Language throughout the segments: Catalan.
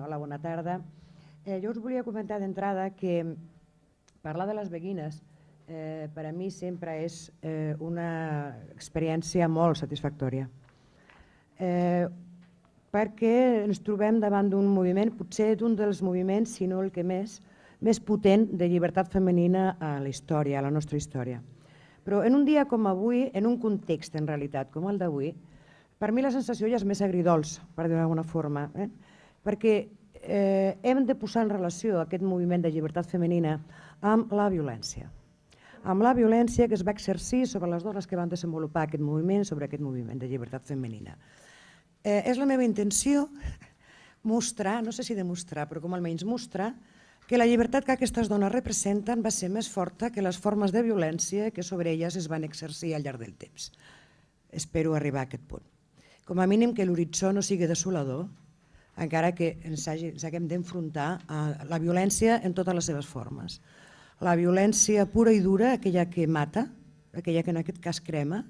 Hola, bona tarda. Jo us volia comentar d'entrada que parlar de les beguines per a mi sempre és una experiència molt satisfactòria. Perquè ens trobem davant d'un moviment, potser d'un dels moviments, si no el que més potent de llibertat femenina a la història, a la nostra història. Però en un dia com avui, en un context en realitat com el d'avui, per mi la sensació ja és més agridolç, per dir-ho d'alguna forma, perquè hem de posar en relació aquest moviment de llibertat femenina amb la violència. Amb la violència que es va exercir sobre les dones que van desenvolupar aquest moviment, sobre aquest moviment de llibertat femenina. És la meva intenció mostrar, no sé si demostrar, però com almenys mostrar, que la llibertat que aquestes dones representen va ser més forta que les formes de violència que sobre elles es van exercir al llarg del temps. Espero arribar a aquest punt. Com a mínim que l'horitzó no sigui desolador, encara que ens haguem d'enfrontar a la violència en totes les seves formes. La violència pura i dura, aquella que mata, aquella que en aquest cas crema,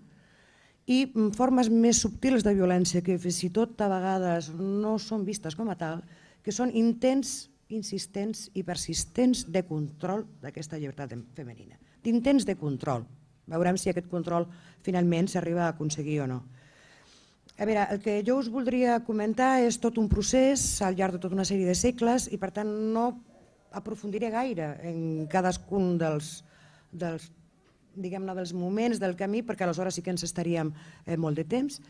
i formes més subtils de violència que fins i tot a vegades no són vistes com a tal, que són intents, insistents i persistents de control d'aquesta llibertat femenina. D'intents de control. Veurem si aquest control finalment s'arriba a aconseguir o no. A veure, el que jo us voldria comentar és tot un procés al llarg de tota una sèrie de segles i per tant no aprofundiré gaire en cadascun dels moments del camí perquè aleshores sí que ens estaríem molt de temps.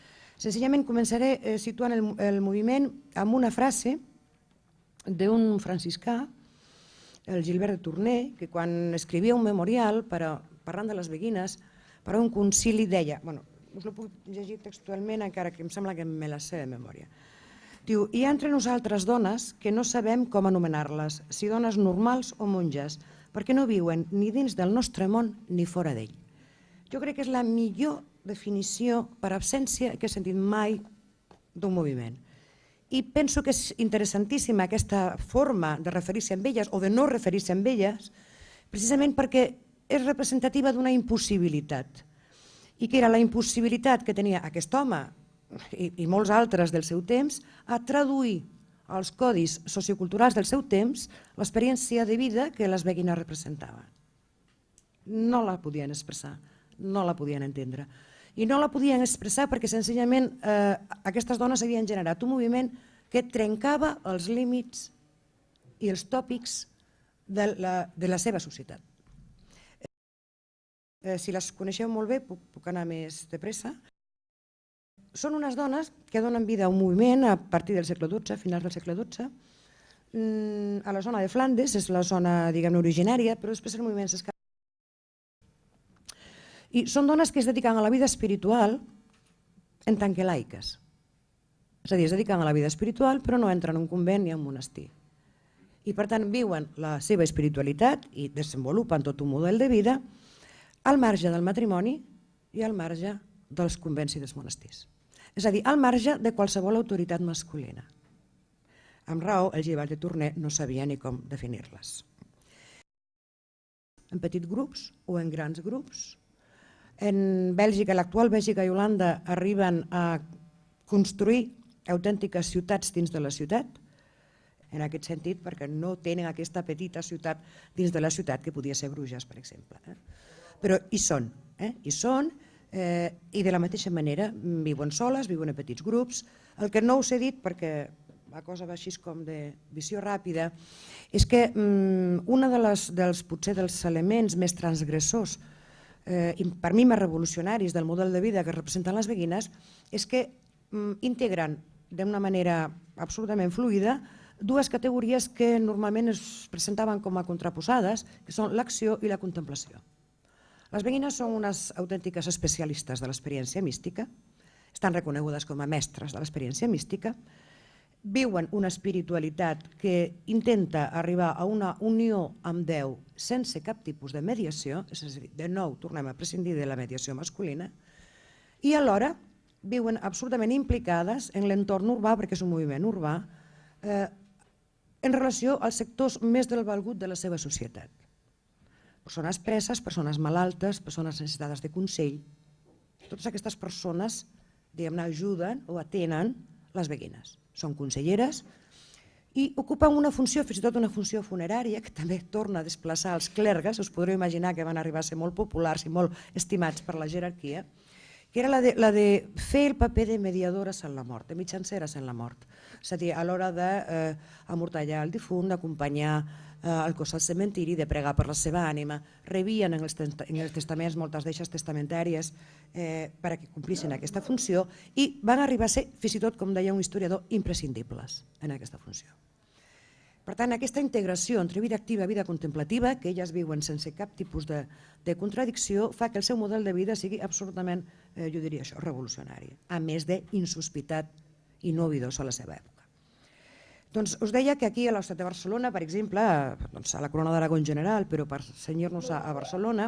Senzillament començaré situant el moviment amb una frase d'un franciscà, el Gilbert de Tournai, que quan escrivia un memorial parlant de les beguines, per a un concili deia, us ho puc llegir textualment encara que em sembla que me la sé de memòria. Diu, hi ha entre nosaltres dones que no sabem com anomenar-les, si dones normals o monges, perquè no viuen ni dins del nostre món ni fora d'ell. Jo crec que és la millor definició per absència que he sentit mai d'un moviment. I penso que és interessantíssima aquesta forma de referir-se a elles o de no referir-se a elles, precisament perquè és representativa d'una impossibilitat. I que era la impossibilitat que tenia aquest home i molts altres del seu temps a traduir als codis socioculturals del seu temps l'experiència de vida que les beguines representaven. No la podien expressar, no la podien entendre. I no la podien expressar perquè senzillament aquestes dones havien generat un moviment que trencava els límits i els tòpics de la seva societat. Si les coneixeu molt bé, puc anar més de pressa. Són unes dones que donen vida a un moviment a partir del segle XII, a finals del segle XII, a la zona de Flandes, és la zona originària, però després el moviment s'escapa. I són dones que es dediquen a la vida espiritual en tant que laiques. És a dir, es dediquen a la vida espiritual però no entren en un convent ni en un monestir. I per tant viuen la seva espiritualitat i desenvolupen tot un model de vida al marge del matrimoni i al marge dels convents i dels monestirs. És a dir, al marge de qualsevol autoritat masculina. Amb raó, el Gilbert de Tournai no sabia ni com definir-les. En petits grups o en grans grups. En Bèlgica, l'actual Bèlgica i Holanda arriben a construir autèntiques ciutats dins de la ciutat, en aquest sentit perquè no tenen aquesta petita ciutat dins de la ciutat que podia ser Bruges, per exemple. Però hi són, i de la mateixa manera viuen soles, viuen en petits grups. El que no us he dit, perquè la cosa va així com de visió ràpida, és que un dels elements més transgressors i per mi més revolucionaris del model de vida que representen les beguines és que integren d'una manera absolutament fluida dues categories que normalment es presentaven com a contraposades, que són l'acció i la contemplació. Les beguines són unes autèntiques especialistes de l'experiència mística, estan reconegudes com a mestres de l'experiència mística, viuen una espiritualitat que intenta arribar a una unió amb Déu sense cap tipus de mediació, és a dir, de nou tornem a prescindir de la mediació masculina, i alhora viuen absolutament implicades en l'entorn urbà, perquè és un moviment urbà, en relació als sectors més desvalguts de la seva societat. Persones preses, persones malaltes, persones necessitades de consell. Totes aquestes persones ajuden o atenen les beguines. Són conselleres i ocupen una funció, fins i tot una funció funerària, que també torna a desplaçar els clergues, us podreu imaginar que van arribar a ser molt populars i molt estimats per la jerarquia, que era la de fer el paper de mediadores en la mort, de mitjanceres en la mort. És a dir, a l'hora d'amortallar el difunt, d'acompanyar el cos al cementiri, de pregar per la seva ànima, rebien en els testaments moltes deixes testamentàries perquè complissin aquesta funció i van arribar a ser, fins i tot, com deia un historiador, imprescindibles en aquesta funció. Per tant, aquesta integració entre vida activa i vida contemplativa, que elles viuen sense cap tipus de contradicció, fa que el seu model de vida sigui absolutament, jo diria això, revolucionari, a més d'insospitat i no oïdós a la seva època. Doncs us deia que aquí a la ciutat de Barcelona, per exemple, a la Corona d'Aragó en general, però per cenyir-nos a Barcelona,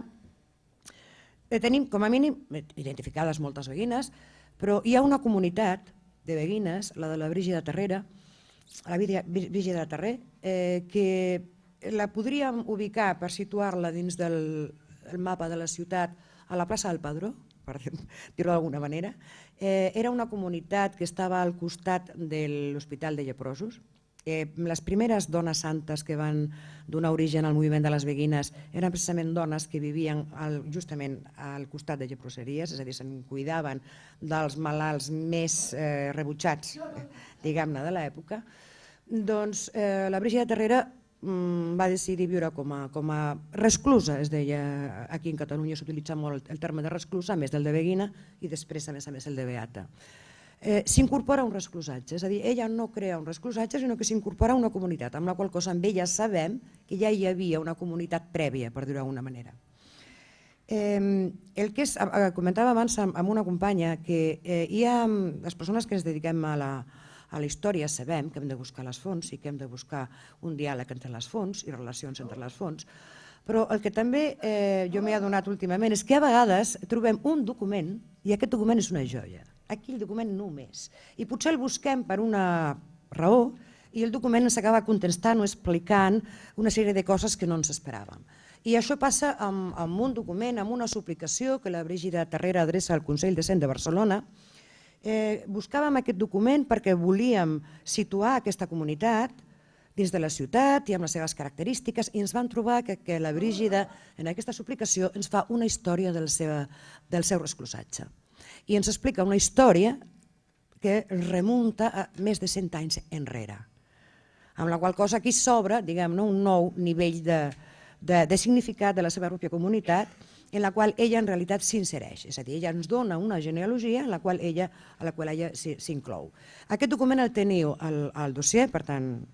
tenim com a mínim identificades moltes beguines, però hi ha una comunitat de beguines, la de la Brígida Terrera, la Brígida Terrer, que la podríem ubicar per situar-la dins del mapa de la ciutat a la plaça del Padró, per dir-ho d'alguna manera. Era una comunitat que estava al costat de l'Hospital de Lleprosos. Les primeres dones santes que van donar origen al moviment de les beguines eren precisament dones que vivien justament al costat de lleproseries, és a dir, se'n cuidaven dels malalts més rebutjats, diguem-ne, de l'època. Doncs la Brígida Terrera va decidir viure com a resclusa, es deia, aquí en Catalunya s'utilitza molt el terme de resclusa, a més del de beguina, i després, a més, el de beata. S'incorpora un resclusatge, és a dir, ella no crea un resclusatge, sinó que s'incorpora una comunitat, amb la qual cosa amb ella sabem que ja hi havia una comunitat prèvia, per dir-ho d'alguna manera. El que comentava abans amb una companya, que hi ha les persones que ens dediquem a la història, sabem que hem de buscar les fonts i que hem de buscar un diàleg entre les fonts i relacions entre les fonts, però el que també jo m'he adonat últimament és que a vegades trobem un document i aquest document és una joia, aquí el document només, i potser el busquem per una raó i el document ens acaba contestant o explicant una sèrie de coses que no ens esperàvem. I això passa amb un document, amb una suplicació que la Brígida Terrera adreça al Consell de Cent de Barcelona. Buscàvem aquest document perquè volíem situar aquesta comunitat dins de la ciutat i amb les seves característiques, i ens vam trobar que la Brígida en aquesta suplicació ens fa una història del seu resclusatge i ens explica una història que remunta a més de 100 anys enrere, amb la qual cosa aquí s'obre un nou nivell de significat de la seva pròpia comunitat, en la qual ella en realitat s'insereix, és a dir, ella ens dona una genealogia a la qual ella s'inclou. Aquest document el teniu al dossier, per tant,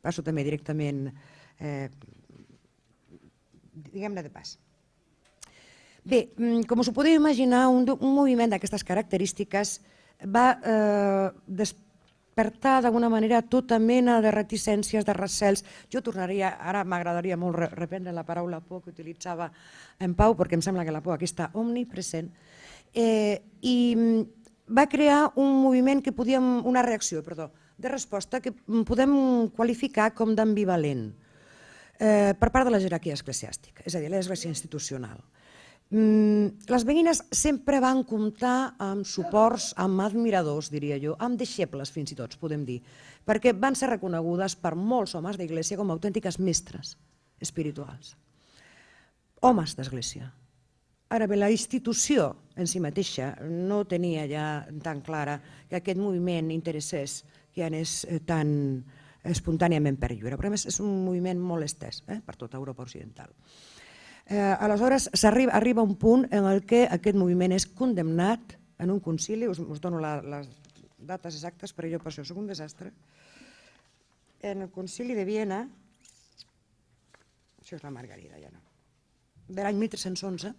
passo també directament, diguem-ne de pas. Bé, com us ho podeu imaginar, un moviment d'aquestes característiques va despertar d'alguna manera tota mena de reticències, de recels. Jo tornaria, ara m'agradaria molt reprendre la paraula por que utilitzava en Pau, perquè em sembla que la por aquí està omnipresent, i va crear un moviment que podíem, una reacció, perdó, de resposta que podem qualificar com d'ambivalent per part de la jerarquia eclesiàstica, és a dir, l'església institucional. Les beguines sempre van comptar amb suports, amb admiradors, diria jo, amb deixebles fins i tot, podem dir, perquè van ser reconegudes per molts homes d'església com a autèntiques mestres espirituals. Homes d'església. Ara bé, la institució en si mateixa no tenia ja tan clara que aquest moviment interessés que anés tan espontàniament per lliure, però a més és un moviment molt estès per tota Europa Occidental. Aleshores arriba un punt en què aquest moviment és condemnat en un concili, us dono les dates exactes perquè jo per això soc un desastre, en el concili de Viena, això és la Margarida ja no, de l'any 1311,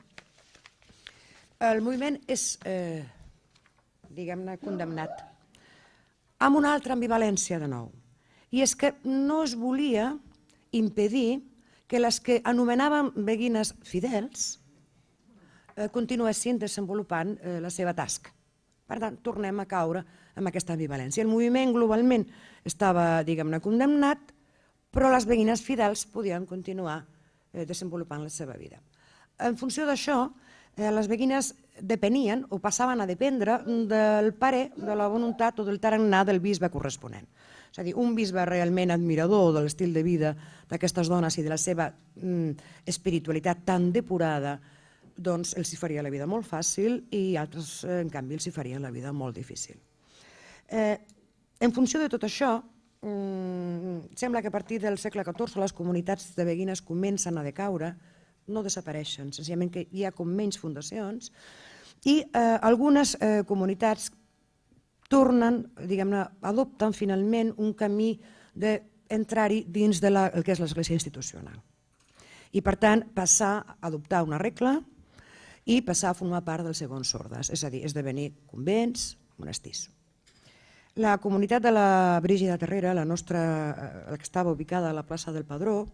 el moviment és, diguem-ne, condemnat amb una altra ambivalència de nou, i és que no es volia impedir que les que anomenàvem beguines fidels continuessin desenvolupant la seva tasca. Per tant, tornem a caure en aquesta ambivalència. El moviment globalment estava, diguem-ne, condemnat, però les beguines fidels podien continuar desenvolupant la seva vida. En funció d'això, les beguines depenien o passaven a dependre del parer, de la voluntat o del tarannà del bisbe corresponent. És a dir, un bisbe realment admirador de l'estil de vida d'aquestes dones i de la seva espiritualitat tan depurada, doncs els hi faria la vida molt fàcil i altres, en canvi, els hi faria la vida molt difícil. En funció de tot això, sembla que a partir del segle XIV les comunitats de beguines comencen a decaure, no desapareixen, senzillament que hi ha com menys fundacions, i algunes comunitats tornen, diguem-ne, adopten finalment un camí d'entrar-hi dins del que és l'Església institucional. I, per tant, passar a adoptar una regla i passar a formar part dels segons ordes, és a dir, esdevenir convents, monestirs. La comunitat de la Brígida Terrera, la que estava ubicada a la plaça del Padró,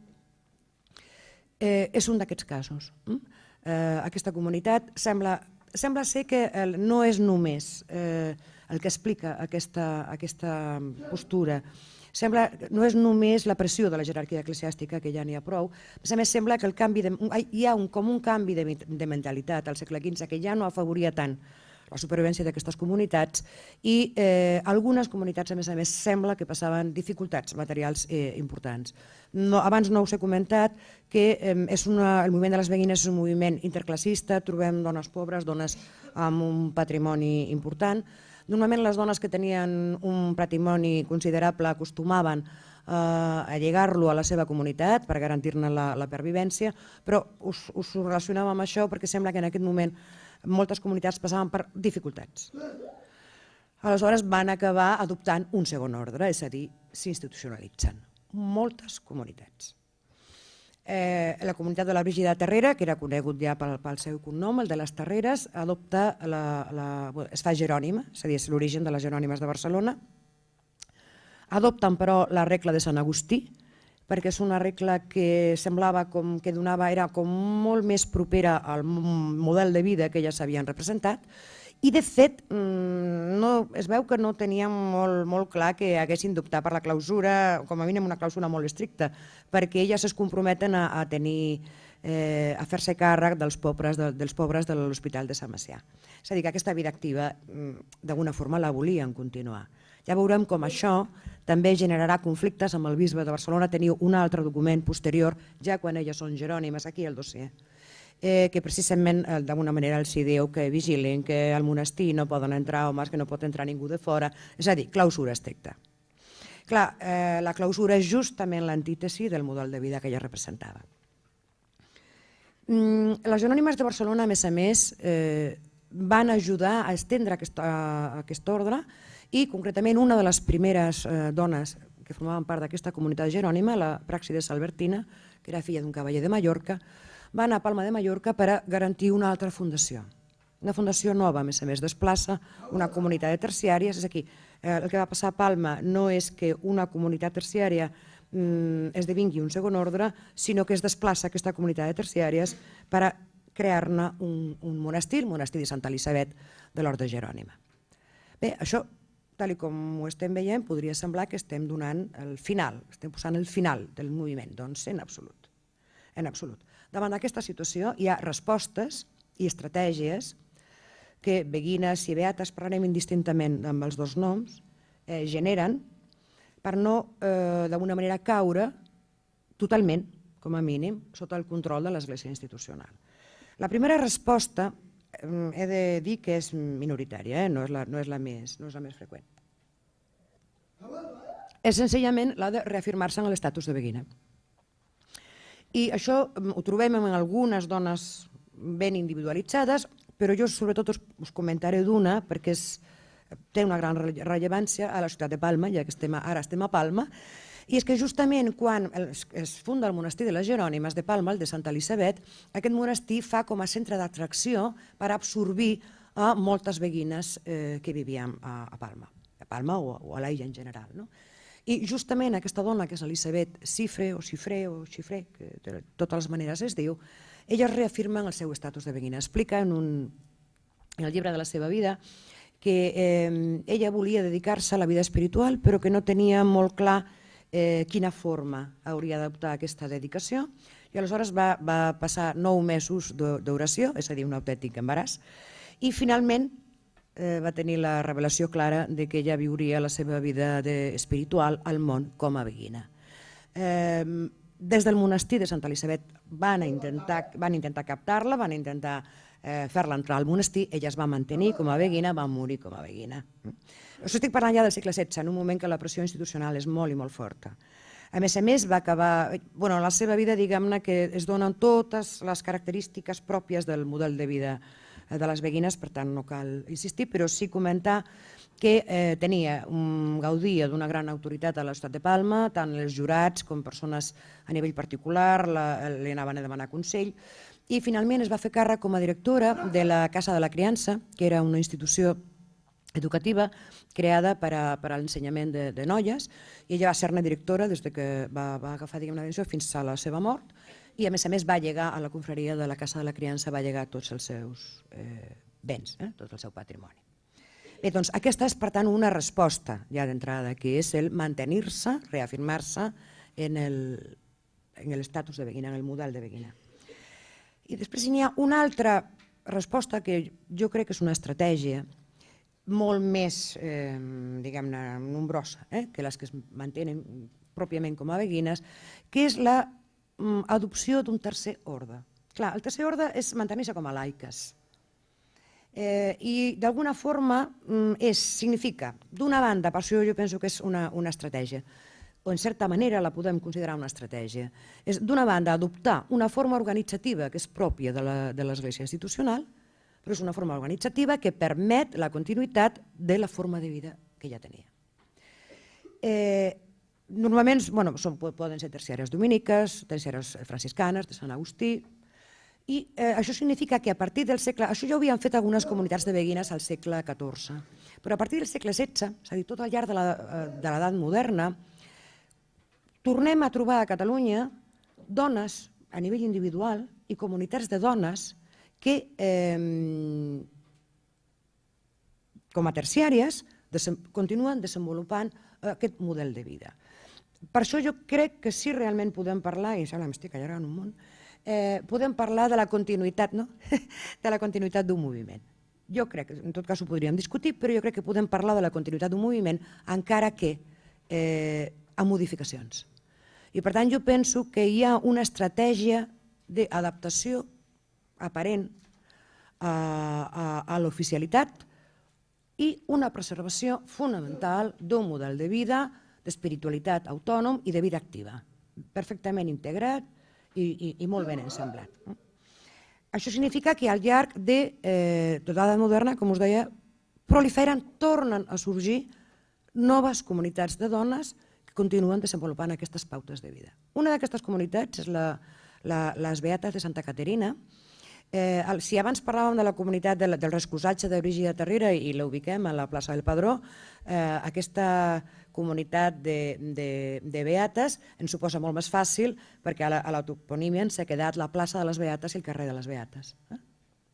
és un d'aquests casos. Aquesta comunitat sembla ser que no és només el que explica aquesta postura, no és només la pressió de la jerarquia eclesiàstica, que ja n'hi ha prou, a més sembla que hi ha com un canvi de mentalitat al segle XV que ja no afavoria tant la supervivència d'aquestes comunitats i algunes comunitats, a més, sembla que passaven dificultats materials importants. Abans no us he comentat que el moviment de les beguines és un moviment interclassista, trobem dones pobres, dones amb un patrimoni important. Normalment les dones que tenien un patrimoni considerable acostumaven a lligar-lo a la seva comunitat per garantir-ne la pervivència, però us ho relacionava amb això perquè sembla que en aquest moment moltes comunitats passaven per dificultats. Aleshores van acabar adoptant un segon ordre, és a dir, s'institucionalitzen moltes comunitats. La comunitat de la Brígida Terrera, que era conegut ja pel seu cognom, el de les Terreres, es fa jerònima, és a dir, és l'origen de les jerònimes de Barcelona. Adopten, però, la regla de Sant Agustí, perquè és una regla que semblava com que era com molt més propera al model de vida que elles havien representat i, de fet, es veu que no tenien molt clar que haguessin d'optar per la clausura, com a mínim una clausura molt estricta, perquè elles es comprometen a fer-se càrrec dels pobres de l'Hospital de Sant Macià. És a dir, que aquesta vida activa d'alguna forma la volien continuar. Ja veurem com això també generarà conflictes amb el bisbe de Barcelona. Teniu un altre document posterior, ja quan elles són jerònimes, aquí al dossier, que precisament d'alguna manera els diu que vigilin, que al monestir no poden entrar homes, que no pot entrar ningú de fora, és a dir, clausura estricta. Clar, la clausura és justament l'antítesi del model de vida que ella representava. Les jerònimes de Barcelona, a més, van ajudar a estendre aquest ordre i, concretament, una de les primeres dones que formaven part d'aquesta comunitat jerònima, la Pràxides Albertina, que era filla d'un cavaller de Mallorca, va anar a Palma de Mallorca per a garantir una altra fundació. Una fundació nova, a més, desplaça una comunitat de terciàries. És aquí, el que va passar a Palma no és que una comunitat terciària esdevingui un segon ordre, sinó que es desplaça aquesta comunitat de terciàries per a crear-ne un monestir, el monestir de Santa Elisabet de l'Orde Jerònima. Bé, això, tal com ho estem veient, podria semblar que estem donant el final, estem posant el final del moviment, doncs en absolut. En absolut. Davant d'aquesta situació hi ha respostes i estratègies que beguines i beates, parlarem indistintament amb els dos noms, generen per no, d'alguna manera, caure totalment, com a mínim, sota el control de l'Església institucional. La primera resposta, he de dir que és minoritària, no és la més freqüent. És senzillament la de reafirmar-se en l'estatus de beguina. I això ho trobem en algunes dones ben individualitzades, però jo sobretot us comentaré d'una perquè té una gran rellevància a la ciutat de Palma, ja que ara estem a Palma, i és que justament quan es funda el monestir de les Jerònimes de Palma, el de Santa Elisabet, aquest monestir fa com a centre d'atracció per absorbir a moltes beguines que vivien a Palma o a l'illa en general. I justament aquesta dona, que és Elisabet Cifre, que de totes les maneres es diu, ella reafirma el seu estatus de beguina. Explica en el llibre de la seva vida que ella volia dedicar-se a la vida espiritual, però que no tenia molt clar quina forma hauria d'adoptar aquesta dedicació, i aleshores va passar 9 mesos d'oració, és a dir, un autèntic embaràs, i finalment va tenir la revelació clara de que ella viuria la seva vida espiritual al món com a beguina. Des del monestir de Santa Elisabet van intentar captar-la, van intentar fer-la entrar al monestir, ella es va mantenir com a beguina, va morir com a beguina. Això estic parlant ja del segle XVI, en un moment que la pressió institucional és molt i molt forta. A més, va acabar... La seva vida, diguem-ne, que es donen totes les característiques pròpies del model de vida de les beguines, per tant no cal insistir, però sí comentar que gaudia d'una gran autoritat a la ciutat de Palma, tant els jurats com persones a nivell particular li anaven a demanar consell, i finalment es va fer càrrec com a directora de la Casa de la Criança, que era una institució educativa creada per a l'ensenyament de noies, i ella va ser-ne directora des que va agafar la direcció fins a la seva mort, i a més va llegar a la confraria de la Casa de la Criança, va llegar tots els seus béns, tot el seu patrimoni. Bé, doncs aquesta és, per tant, una resposta ja d'entrada, que és el mantenir-se, reafirmar-se en l'estatus de beguina, en el model de beguina. I després n'hi ha una altra resposta que jo crec que és una estratègia molt més, diguem-ne, nombrosa que les que es mantenen pròpiament com a beguines, que és l'adopció d'un tercer orde. Clar, el tercer orde és mantenir-se com a laiques. I d'alguna forma significa, d'una banda, per això jo penso que és una estratègia, o en certa manera la podem considerar una estratègia, és d'una banda adoptar una forma organitzativa que és pròpia de l'Església institucional, però és una forma organitzativa que permet la continuïtat de la forma de vida que ja tenia. Normalment poden ser terciàries dominiques, terciàries franciscanes, de Sant Agustí, i això significa que a partir del segle... Això ja ho havien fet algunes comunitats de beguines al segle XIV, però a partir del segle XVI, és a dir, tot al llarg de l'edat moderna, tornem a trobar a Catalunya dones a nivell individual i comunitats de dones que, com a terciàries, continuen desenvolupant aquest model de vida. Per això jo crec que sí realment podem parlar, i em sembla que m'estic allargant un munt, podem parlar de la continuïtat d'un moviment. Jo crec que, en tot cas ho podríem discutir, però jo crec que podem parlar de la continuïtat d'un moviment encara que amb modificacions. I per tant jo penso que hi ha una estratègia d'adaptació aparent a l'oficialitat i una preservació fonamental d'un model de vida, d'espiritualitat autònom i de vida activa, perfectament integrat i molt ben ensamblat. Això significa que al llarg de l'edat moderna, com us deia, proliferen, tornen a sorgir noves comunitats de dones que continuen desenvolupant aquestes pautes de vida. Una d'aquestes comunitats és les Beates de Santa Caterina. Si abans parlàvem de la comunitat del resclusatge de Brígida Tarrera i l'ubiquem a la plaça del Padró, aquesta comunitat de Beates ens suposa molt més fàcil perquè a la toponímia ens ha quedat la plaça de les Beates i el carrer de les Beates,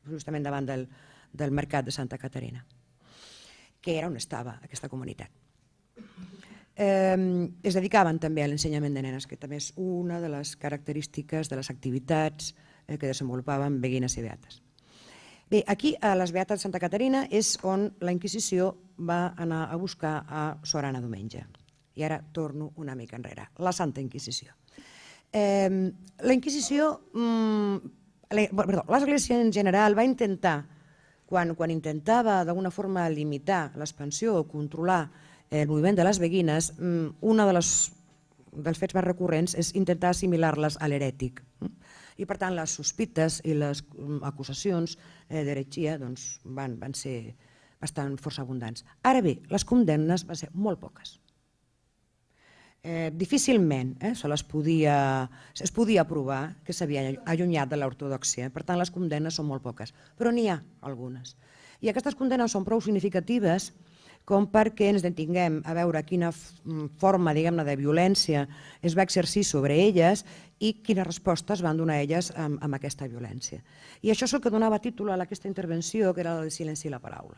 justament davant del mercat de Santa Caterina, que era on estava aquesta comunitat. Es dedicaven també a l'ensenyament de nenes, que també és una de les característiques de les activitats que desenvolupaven beguines i beates. Bé, aquí a les Beates de Santa Caterina és on la Inquisició va anar a buscar a Sor Anna Domenge. I ara torno una mica enrere, la Santa Inquisició. La Inquisició, l'Església en general va intentar, quan intentava d'alguna forma limitar l'expansió o controlar el moviment de les beguines, un dels fets més recurrents és intentar assimilar-les a l'herètic. I per tant les sospites i les acusacions d'heretgia van ser bastant força abundants. Ara bé, les condemnes van ser molt poques. Difícilment es podia provar que s'havia allunyat de l'ortodòxia, per tant les condemnes són molt poques, però n'hi ha algunes. I aquestes condemnes són prou significatives com perquè ens detinguem a veure quina forma, diguem-ne, de violència es va exercir sobre elles i quines respostes van donar elles amb aquesta violència. I això és el que donava títol a aquesta intervenció, que era la del silenci i la paraula.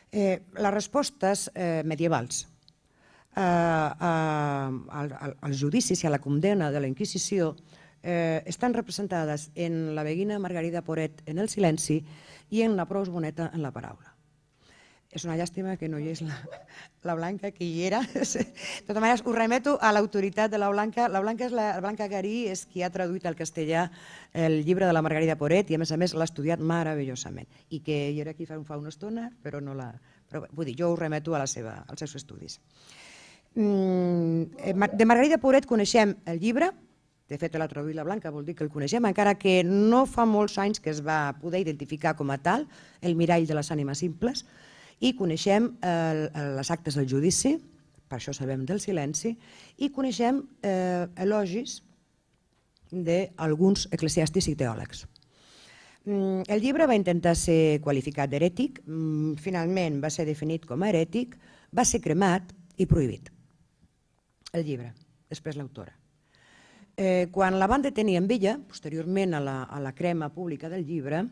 Les respostes medievals als judicis i a la condemna de la Inquisició estan representades en la beguina Margarida Poret en el silenci i en la Prous Boneta en la paraula. És una llàstima que no hi és la Blanca, que hi era. De totes maneres, us remeto a l'autoritat de la Blanca. La Blanca Garí és qui ha traduït al castellà el llibre de la Margarida Poret i, a més, l'ha estudiat meravellosament. I que hi era aquí fa una estona, però no la... Però, vull dir, jo us remeto als seus estudis. De Margarida Poret coneixem el llibre, de fet l'ha traduït la Blanca, vol dir que el coneixem, encara que no fa molts anys que es va poder identificar com a tal, el mirall de les ànimes simples, i coneixem les actes del judici, per això sabem del silenci, i coneixem elogis d'alguns eclesiàstics i teòlegs. El llibre va intentar ser qualificat d'herètic, finalment va ser definit com a herètic, va ser cremat i prohibit. El llibre, després l'autora. Quan la van detenir en ella, posteriorment a la crema pública del llibre,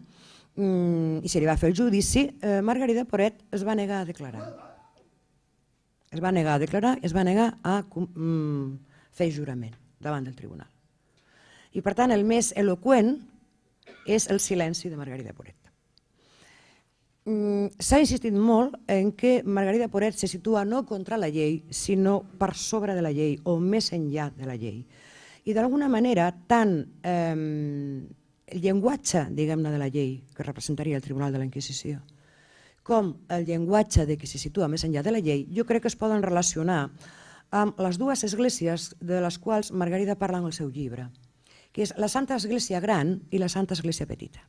i se li va fer el judici, Margarida Poret es va negar a declarar. Es va negar a declarar i es va negar a fer jurament davant del tribunal. I per tant el més eloqüent és el silenci de Margarida Poret. S'ha insistit molt en que Margarida Poret se situa no contra la llei, sinó per sobre de la llei o més enllà de la llei. I d'alguna manera tant el llenguatge, diguem-ne, de la llei que representaria el Tribunal de la Inquisició, com el llenguatge de que se situa més enllà de la llei, jo crec que es poden relacionar amb les dues esglésies de les quals Margarida parla en el seu llibre, que és la Santa Església Gran i la Santa Església Petita.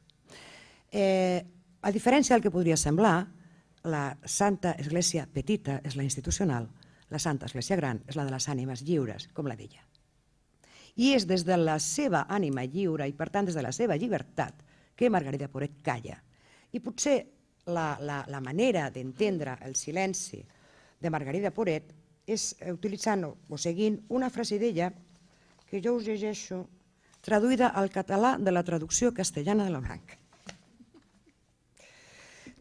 A diferència del que podria semblar, la Santa Església Petita és la institucional, la Santa Església Gran és la de les ànimes lliures, com la d'ella. I és des de la seva ànima lliure i, per tant, des de la seva llibertat que Margarida Poret calla. I potser la manera d'entendre el silenci de Margarida Poret és utilitzant o seguint una frase d'ella que jo us llegeixo, traduïda al català de la traducció castellana de la Blanca.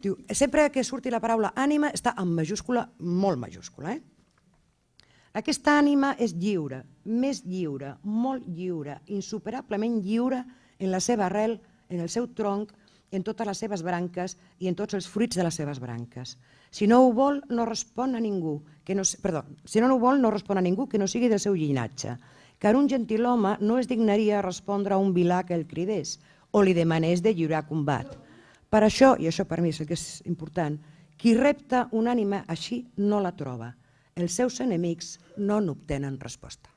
Diu, sempre que surti la paraula ànima està en majúscula, molt majúscula. Aquesta ànima és lliure, més lliure, molt lliure, insuperablement lliure en la seva arrel, en el seu tronc, en totes les seves branques i en tots els fruits de les seves branques. Si no ho vol, no respon a ningú, si no ho vol, no respon a ningú que no sigui del seu llinatge, car un gentilhome no es dignaria a respondre a un vilà que el cridés o li demanés de lliurar combat. Per això, i això per mi és el que és important, qui repta una ànima així no la troba. Els seus enemics no n'obtenen resposta.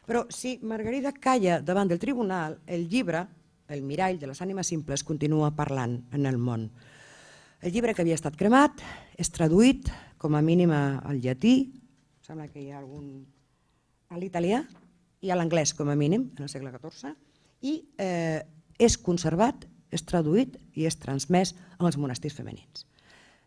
Però si Margarida calla davant del tribunal, el llibre, el mirall de les ànimes simples, continua parlant en el món. El llibre que havia estat cremat és traduït com a mínim al llatí, sembla que hi ha algun a l'italià i a l'anglès com a mínim en el segle XIV, i és conservat, és traduït i és transmès en els monestirs femenins.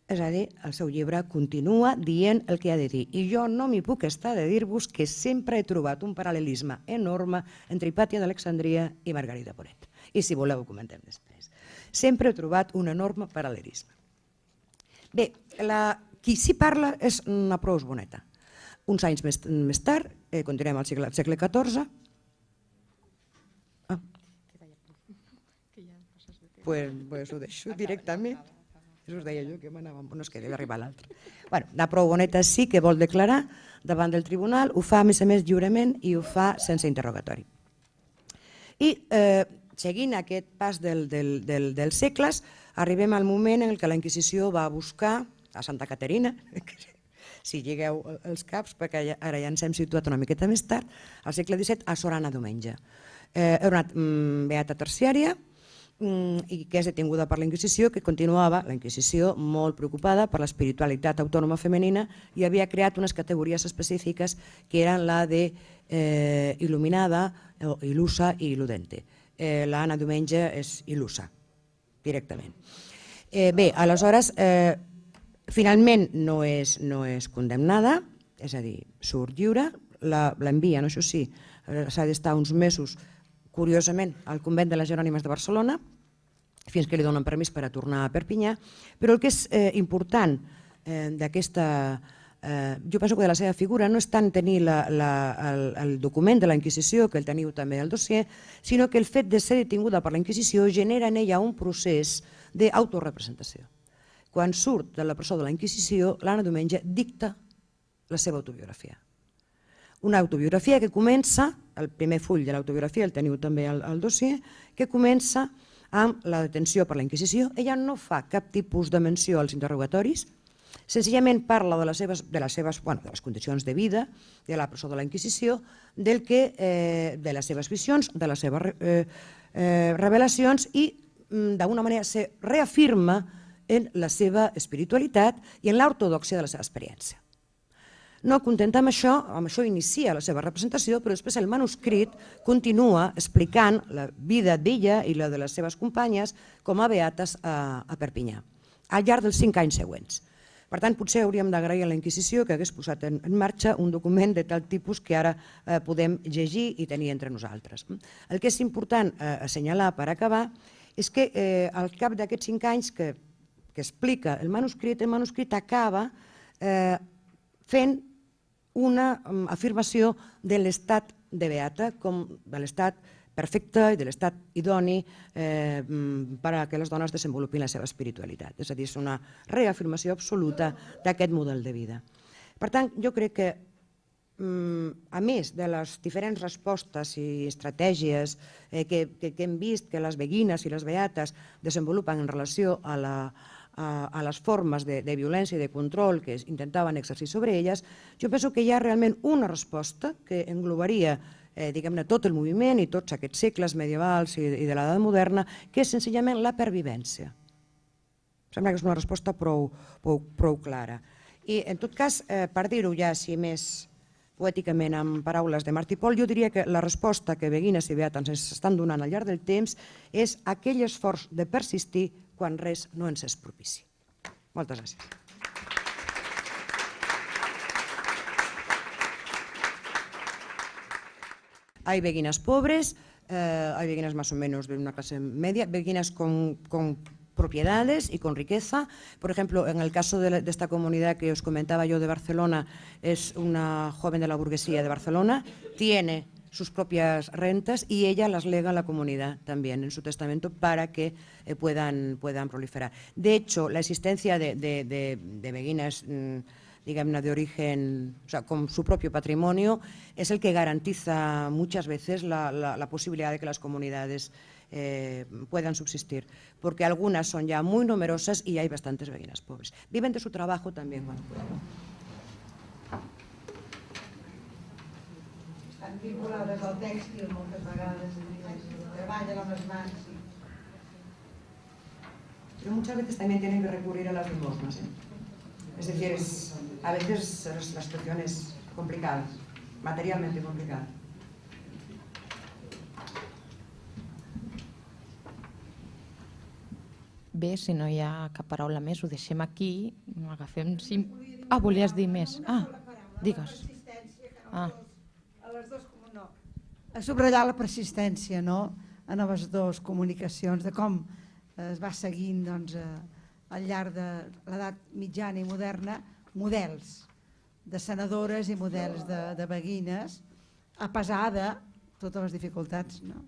És a dir, el seu llibre continua dient el que ha de dir. I jo no m'hi puc estar de dir-vos que sempre he trobat un paral·lelisme enorme entre Hipàtia d'Alexandria i Margarida Poret. I si voleu ho comentem després. Sempre he trobat un enorme paral·lelisme. Bé, qui s'hi parla és una prous boneta. Uns anys més tard, continuem al segle XIV, pues ho deixo directament. Us deia jo que m'anava, no és que deve arribar l'altre. La prou boneta sí que vol declarar davant del tribunal, ho fa a més lliurement i ho fa sense interrogatori. I seguint aquest pas dels segles, arribem al moment en què la Inquisició va buscar a Santa Caterina, si lligueu els caps, perquè ara ja ens hem situat una miqueta més tard, al segle XVII, a Sor Anna Domenge. Era una beata terciària, i que és detinguda per la Inquisició, que continuava, la Inquisició, molt preocupada per l'espiritualitat autònoma femenina i havia creat unes categories específiques que eren la de il·luminada, il·lusa i il·ludente. L'Anna Domenge és il·lusa, directament. Bé, aleshores, finalment no és condemnada, és a dir, surt lliure, l'envien, això sí, s'ha d'estar uns mesos curiosament, al convent de les Jerònimes de Barcelona, fins que li donen permís per a tornar a Perpinyà, però el que és important d'aquesta... Jo penso que de la seva figura no és tant tenir el document de la Inquisició, que el teniu també al dossier, sinó que el fet de ser detinguda per la Inquisició genera en ella un procés d'autorepresentació. quan surt de la presó de la Inquisició, l'Anna Diumenge dicta la seva autobiografia. Una autobiografia que comença, el primer full de l'autobiografia, el teniu també al dossier, que comença amb la detenció per la Inquisició. Ella no fa cap tipus de menció als interrogatoris, senzillament parla de les condicions de vida, de la presó de la Inquisició, de les seves visions, de les seves revelacions i d'alguna manera se reafirma en la seva espiritualitat i en l'ortodòxia de la seva experiència. No contenta amb això inicia la seva representació, però després el manuscrit continua explicant la vida d'ella i la de les seves companyes com a beates a Perpinyà, al llarg dels 5 anys següents. Per tant, potser hauríem d'agrair a la Inquisició que hagués posat en marxa un document de tal tipus que ara podem llegir i tenir entre nosaltres. El que és important assenyalar per acabar és que al cap d'aquests 5 anys que explica el manuscrit acaba fent una afirmació de l'estat de beata com de l'estat perfecte i de l'estat idoni perquè les dones desenvolupin la seva espiritualitat. És a dir, és una reafirmació absoluta d'aquest model de vida. Per tant, jo crec que, a més de les diferents respostes i estratègies que hem vist que les beguines i les beates desenvolupen en relació a les formes de violència i de control que intentaven exercir sobre elles, jo penso que hi ha realment una resposta que englobaria diguem-ne tot el moviment i tots aquests segles medievals i de l'edat moderna, que és senzillament la pervivència. Sembla que és una resposta prou clara. I en tot cas, per dir-ho ja així més poèticament amb paraules de Martí Pol, jo diria que la resposta que beguines i beates ens estan donant al llarg del temps és aquell esforç de persistir quan res no ens és propici. Moltes gràcies. Hay beguinas pobres, hay beguinas más o menos de una clase media, beguinas con propiedades y con riqueza. Por ejemplo, en el caso de esta comunidad que os comentaba yo de Barcelona, es una joven de la burguesía de Barcelona, tiene sus propias rentas y ella las lega a la comunidad también en su testamento para que puedan proliferar. De hecho, la existencia de beguinas digamos, de origen, o sea, con su propio patrimonio, es el que garantiza muchas veces la posibilidad de que las comunidades puedan subsistir, porque algunas son ya muy numerosas y hay bastantes beguinas pobres. Viven de su trabajo también cuando pueden. Estan vinculades al tèxtil moltes vegades, treballen amb les mans. Pero muchas veces también tienen que recurrir a las limosnas, Es decir, a veces la situación es complicada, materialmente complicada. Bé, si no hi ha cap paraula més, ho deixem aquí. Agafem... volies dir més? Digues. A subratllar la persistència, no?, en les dues comunicacions, de com es va seguint al llarg de l'edat mitjana i moderna models de senadores i models de beguines a pesar de totes les dificultats, no?